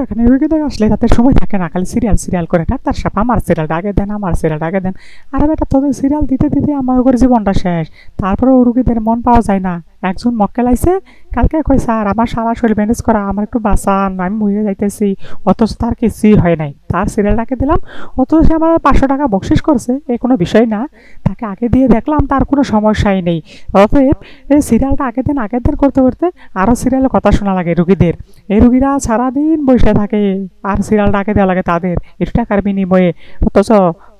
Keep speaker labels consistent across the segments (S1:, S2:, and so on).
S1: এখানে রুগীদের আসলে তাদের সময় থাকে না, খালি সিরিয়াল সিরিয়াল করে ডাক্তার সাহেব আমার সিরিয়ালটা আগে দেন, আমার সিরিয়ালটা আগে দেন। আরে বেটা, তোদের সিরিয়াল দিতে দিতে আমার করে জীবনটা শেষ। তারপরেও রুগীদের মন পাওয়া যায় না। একজন মক্কেল আইছে কালকে, কই স্যার আমার সারা শরীর ব্যান্ডেজ করা, আমার একটু বাঁচান, আমি মরে যাইতেছি। অথচ তার কিছুই হয় নাই, তার সিরিয়ালটাকে দিলাম। অথচ সে আমার 500 টাকা বকশিস করছে, এ কোনো বিষয় না। তাকে আগে দিয়ে দেখলাম তার কোনো সমস্যাই নেই। অতএব এই সিরিয়ালটা আগের দিন করতে করতে আরও সিরিয়ালের কথা শোনা লাগে রুগীদের। এই রুগীরা সারাদিন বসে থাকে আর সিরিয়ালটা আগে দেওয়া লাগে তাদের একটু টাকার বিনিময়ে। অথচ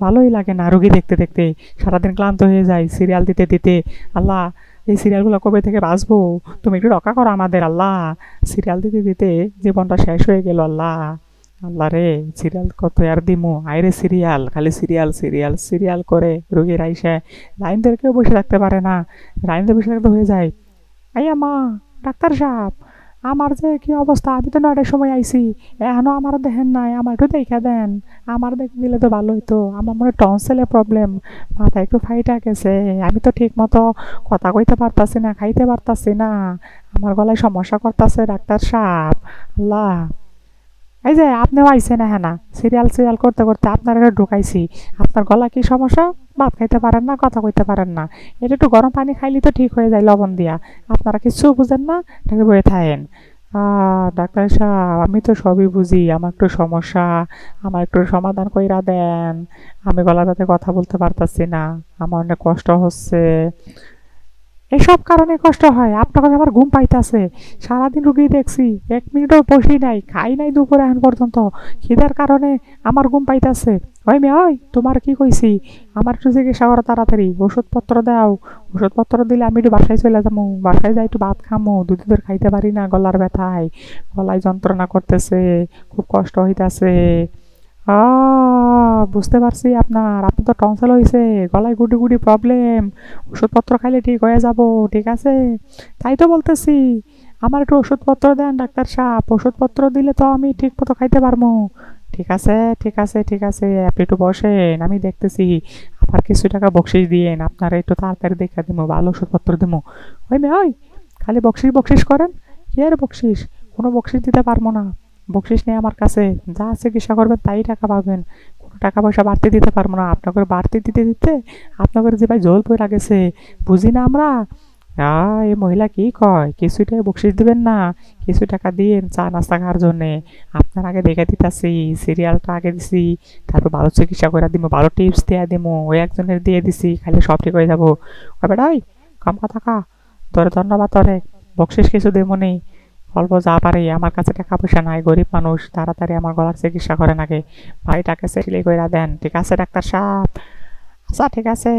S1: ভালোই লাগে না রুগী দেখতে দেখতে, সারাদিন ক্লান্ত হয়ে যায় সিরিয়াল দিতে দিতে। আল্লাহ, এই সিরিয়ালগুলো কবে থেকে বাঁচবো? তুমি একটু রক্ষা করো আমাদের আল্লাহ। সিরিয়াল দিতে দিতে জীবনটা শেষ হয়ে গেল আল্লাহ। আল্লাহ রে, সিরিয়াল কত আর দিমু, আইরে সিরিয়াল, খালি সিরিয়াল সিরিয়াল সিরিয়াল করে রুগীর আইসে লাইন ধরে কেউ বসে থাকতে পারে না। লাইন ধরে বসে থাকতে হয়ে যায়। আইয়া মা, ডাক্তার সাহেব, আমার যে কি অবস্থা, আমি তো 9টার সময় আইছি, এখনো আমার দেখেন নাই, আমার একটু দেখে দেন। আমার দেখে দিলে তো ভালো হইতো, আমার মনে টনসেলের প্রবলেম, মাথা একটু ফাইটা গেছে। আমি তো ঠিক মতো কথা কইতে পারতাছি না, খাইতে পারতাছি না, আমার গলায় সমস্যা করতেছে ডাক্তার সাহেব। আল্লাহ, এই যে আপনিও আইসেন, হ্যাঁ না, সিরিয়াল সিরিয়াল করতে করতে আপনার এটা ঢুকাইছি। আপনার গলা কি সমস্যা? ভাত খাইতে পারেন না, কথা কইতে পারেন না। এটা একটু গরম পানি খাইলে তো ঠিক হয়ে যায় লবণ দিয়া। আপনারা কিছু বুঝেন না, এটাকে বয়ে থাকেন। ডাক্তার সাহেব, আমি তো সবই বুঝি, আমার একটু সমস্যা, আমার একটু সমাধান কইরা দেন। আমি গলা ব্যথাতে কথা বলতে পারতাছি না, আমার অনেক কষ্ট হচ্ছে। এসব কারণে কষ্ট হয়? আপনার কাছে আমার ঘুম পাইতাছে, সারাদিন রুগী দেখছি, 1 মিনিটও বসি নাই, খাই নাই দুপুরে এখন পর্যন্ত, খিদার কারণে আমার ঘুম পাইতাছে। ওই মেয়ে, ওই তোমার কি কইছি, আমার একটু চিকিৎসা করো তাড়াতাড়ি, ওষুধপত্র দাও। ওষুধপত্র দিলে আমি একটু বাসায় চলে যাবো, বাসায় যাই একটু ভাত খামো, দুধ দুধের খাইতে পারি না, গলার ব্যথায়, গলায় যন্ত্রণা করতেছে, খুব কষ্ট হইতাছে। বুঝতে পারছি, আপনার তো টনসিল হয়েছে, গলায় গুটি গুটি প্রবলেম, ওষুধপত্র খাইলে ঠিক হয়ে যাব, ঠিক আছে? তাই তো বলতেছি, আমার একটু ওষুধপত্র দেন ডাক্তার সাহেব, ওষুধপত্র দিলে তো আমি ঠিক মতো খাইতে পারবো। ঠিক আছে ঠিক আছে ঠিক আছে, আপনি একটু বসেন, আমি দেখতেছি। আবার কিছু টাকা বকশিস দিয়েন, আপনারা একটু তাড়াতাড়ি দেখা দিব, ভালো ওষুধপত্র দেবো। ওই মেয়ে, ওই খালি বকশিস বকশিস করেন, কি আর বকশিস? কোনো বকশিস দিতে পারবো না, বকশিস নেই আমার কাছে, যা চিকিৎসা করবেন তাই টাকা পাবেন, কোনো টাকা পয়সা বাড়তি দিতে পারবো না। আপনাকে বাড়তি দিতে দিতে আপনাদের যে ভাই জল পড়ে গেছে, বুঝি না আমরা। এই মহিলা কি কয়, কিছুটাই বকশিস দিবেন না? কিছু টাকা দিন চা নাস্তা খাওয়ার জন্যে। আপনার আগে দেখে দিতেছি, সিরিয়ালটা আগে দিছি, তারপর ভালো চিকিৎসা করে দিব, ভালো টিপস দিয়ে দিব, ওই একজনের দিয়ে দিছি, খালি সব ঠিক হয়ে যাবো। কবে ওই কম কথা কা, তোরে ধন্যবাদ, তোরে বকশিস কিছু দেবো নি, অল্প যা পারি, আমার কাছে টাকা পয়সা নাই, গরিব মানুষ, তাড়াতাড়ি আমার গলার চিকিৎসা করেন আগে, বাড়িটাকে সেটিলে করে দেন, ঠিক আছে ডাক্তার সাহেব? আচ্ছা ঠিক আছে,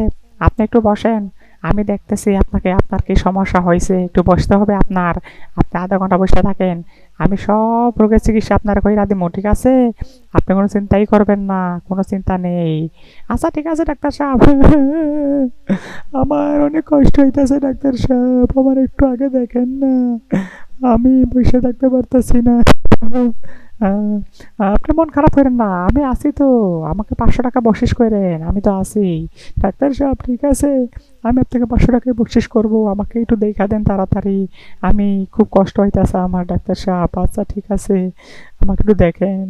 S1: আপনি একটু বসেন, আমি দেখতেছি আপনাকে, আপনার কি সমস্যা হয়েছে, একটু বসতে হবে আপনার। আপনি আধা ঘন্টা বসে থাকেন, আমি সব রোগের চিকিৎসা আপনার কইরা দিব, ঠিক আছে? আপনি কোনো চিন্তাই করবেন না, কোনো চিন্তা নেই। আচ্ছা ঠিক আছে ডাক্তার সাহেব। আমার অনেক কষ্ট হইতেছে ডাক্তার সাহেব, আমার একটু আগে দেখেন না, আমি বসে থাকতে পারতেছি না। আহ, আপনি মন খারাপ করেন না, আমি আছি তো, আমাকে 500 টাকা বকশিস করেন, আমি তো আছি। ডাক্তার সাহেব ঠিক আছে, আমি আপনাকে 500 টাকায় বকশিস করবো, আমাকে একটু দেখা দেন তাড়াতাড়ি, আমি খুব কষ্ট হইতেছে আমার ডাক্তার সাহেব। আচ্ছা ঠিক আছে, আমাকে একটু দেখেন।